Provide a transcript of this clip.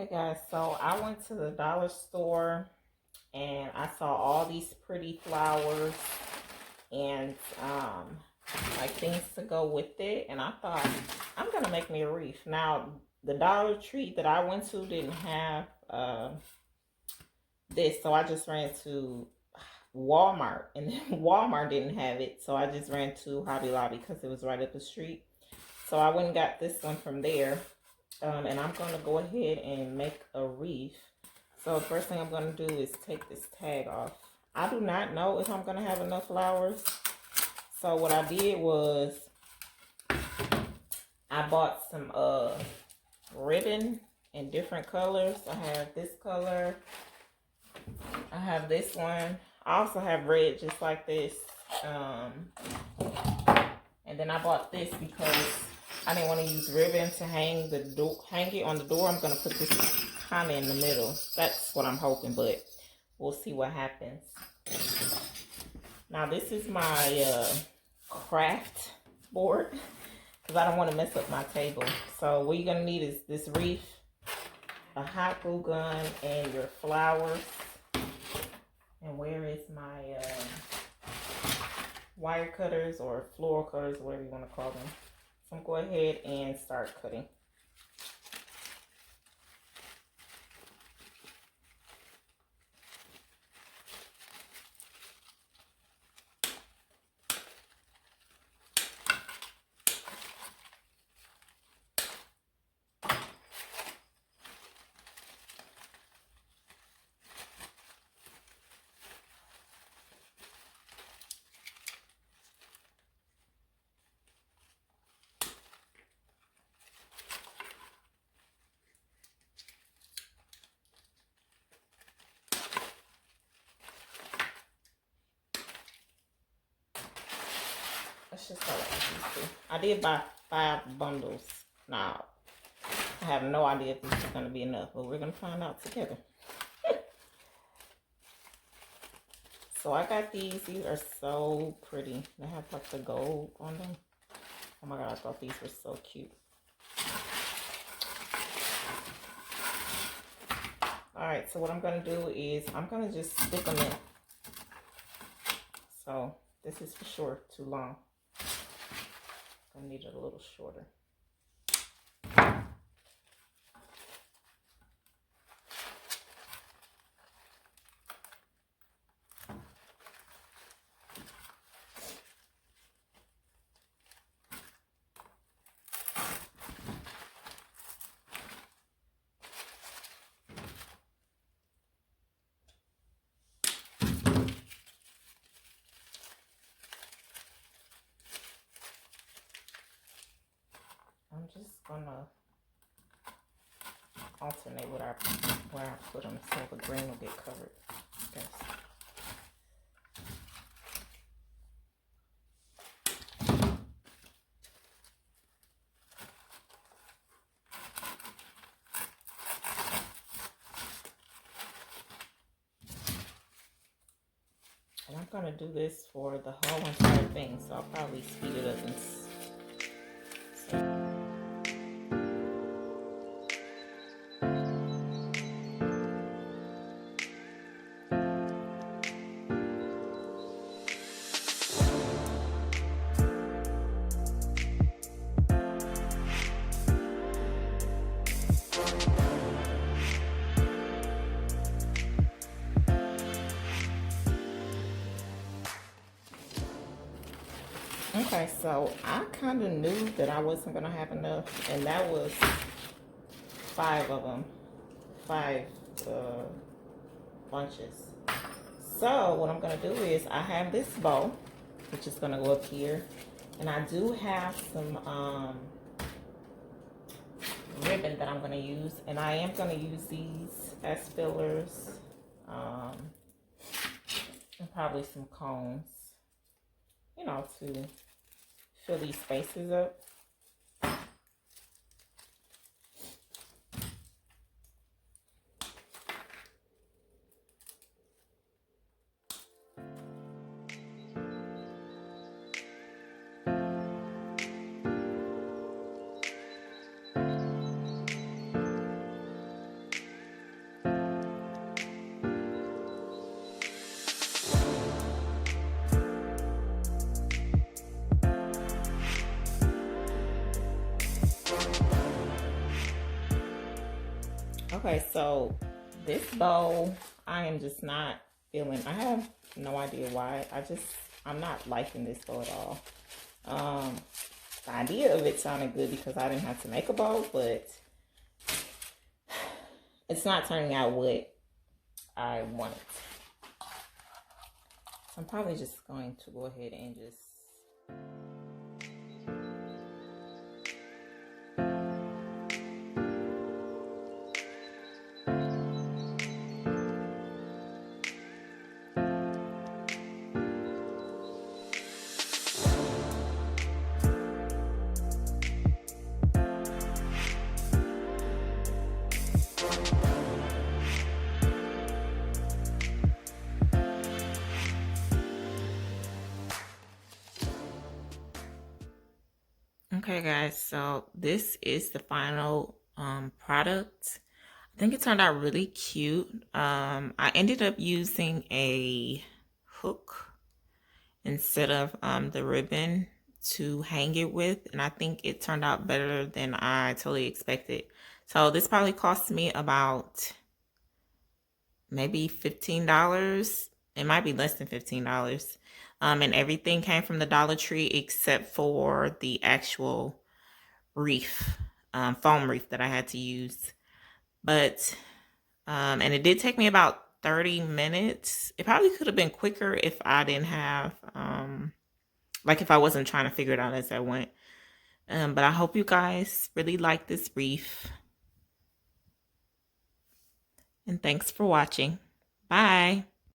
Okay guys, so I went to the dollar store and I saw all these pretty flowers and like things to go with it, and I thought I'm gonna make me a wreath. Now the Dollar Tree that I went to didn't have this, so I just ran to Walmart, and then Walmart didn't have it, so I just ran to Hobby Lobby because it was right up the street. So I went and got this one from there. And I'm going to go ahead and make a wreath. So the first thing I'm going to do is take this tag off. I do not know if I'm going to have enough flowers. So what I did was I bought some ribbon in different colors. I have this color. I have this one. I also have red just like this. And then I bought this because I didn't want to use ribbon to hang it on the door. I'm going to put this kind of in the middle. That's what I'm hoping, but we'll see what happens. Now this is my craft board because I don't want to mess up my table. So what you're going to need is this wreath, a hot glue gun, and your flowers. And where is my wire cutters or floral cutters, whatever you want to call them. So I'm going to go ahead and start cutting. Let's just start with these two. I did buy 5 bundles. Now, I have no idea if this is going to be enough, but we're going to find out together. So I got these. These are so pretty. They have like the gold on them. Oh my God, I thought these were so cute. Alright, so what I'm going to do is I'm going to just stick them in. So this is for sure too long. I need it a little shorter. I'm just gonna alternate where I put them so the green will get covered. Okay. And I'm gonna do this for the whole entire thing, so I'll probably speed it up and okay, so I kind of knew that I wasn't going to have enough, and that was 5 of them. 5 bunches. So what I'm going to do is I have this bow, which is going to go up here, and I do have some ribbon that I'm going to use, and I am going to use these as fillers, and probably some cones, you know, to fill these spaces up. Okay, so this bow, I am just not feeling. I have no idea why. I'm not liking this bow at all. The idea of it sounded good because I didn't have to make a bow, but it's not turning out what I wanted. So I'm probably just going to go ahead and just... Okay guys, so this is the final product. I think it turned out really cute. I ended up using a hook instead of the ribbon to hang it with, and I think it turned out better than I totally expected. So this probably cost me about maybe $15. It might be less than $15. And everything came from the Dollar Tree except for the actual wreath, foam wreath that I had to use. But and it did take me about 30 minutes. It probably could have been quicker if I didn't have like if I wasn't trying to figure it out as I went. But I hope you guys really like this wreath. And thanks for watching. Bye.